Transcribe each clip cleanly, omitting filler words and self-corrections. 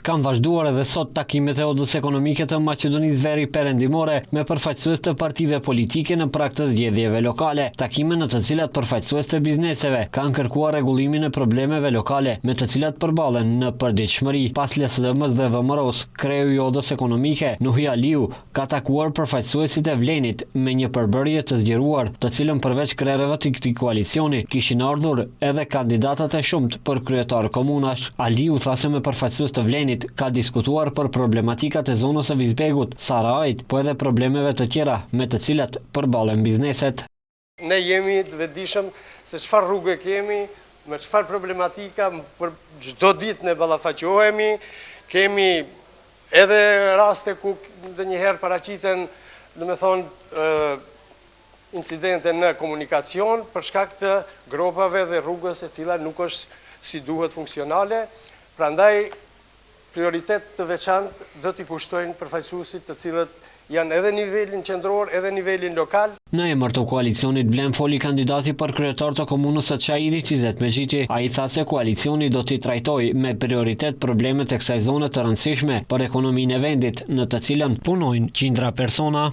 Kanë vazhduar edhe sot takimet e Odës Ekonomike të Maqedonisë Veri Perëndimore me përfaqësues të partive politike në prag të zgjedhjeve lokale, takime në të cilat përfaqësues të bizneseve kanë kërkuar rregullimin e problemeve lokale me të cilat përballen në përditshmëri. Pas LSDM-s dhe VMRO-s, kreu i Odës Ekonomike, Nuhi Aliu, ka takuar përfaqësuesit e Vlenit me një përbërje të zgjeruar, të cilën përveç krerëve të këtij koalicioni kishin ardhur edhe kandidatët e shumt për kryetar komunash. Aliu tha se me përfaqësues të Vlenit ka diskutuar për problematikat e zonës së Vizbegut, Sarajit, po edhe problemeve të tjera me të cilat përballen bizneset. Ne jemi të vetëdijshëm se çfarë rrugë kemi, me çfarë problematika, për çdo ditë ne ballafaqohemi, kemi edhe raste ku ndonjëherë paraqiten, incidente në komunikacion për shkak të gropave dhe rrugës e cila nuk është si duhet funksionale. Prandaj prioritet të veçantë do t'i kushtojnë përfaqësuesit të cilët janë edhe nivelin qendror, edhe nivelin lokal. Në emër të koalicionit Vlen foli kandidati për kryetar të komunës së Çajirit Izet Meçiti. Ai tha se koalicioni do t'i trajtojë me prioritet problemet e kësaj zone të rëndësishme për ekonominë e vendit, në të cilën punojnë qindra persona.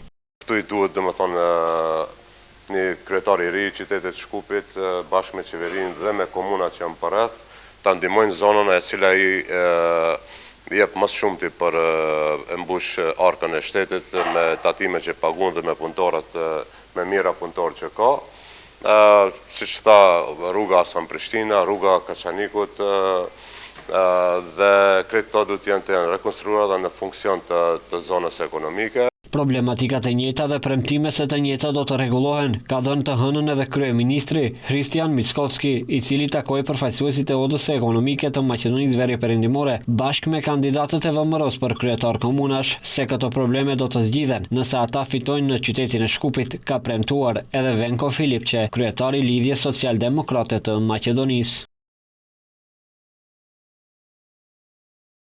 Këtu i duhet një kryetar i ri i qytetit Shkupit bashkë me qeverinë dhe me komunat që janë përreth ta ndihmojnë zonën e cila i jep më shumti për mbush arkën e shtetit me tatime që paguhen dhe me punëtorët me mira punëtor që ka. Siç tha, rruga Hasan-Prishtina, rruga Kaçanikut dhe krejt këto duhet jenë të rekonstruuara dhe në funksion të zonës ekonomike. Problematikat e njëjta dhe premtimet se të njëjta do të rregullohen ka dhënë të hënën edhe kryeministri Hristijan Mickovski, i cili takoi përfaqësuesit e Odës Ekonomike të Maqedonisë Veri Perëndimore bashkë me kandidatët e VMRO-s për kryetar komunash, se këto probleme do të zgjidhen nëse ata fitojnë në qytetin e Shkupit, ka premtuar edhe Venko Filipçe, kryetari i Lidhjes Social-Demokrate të Maqedonisë.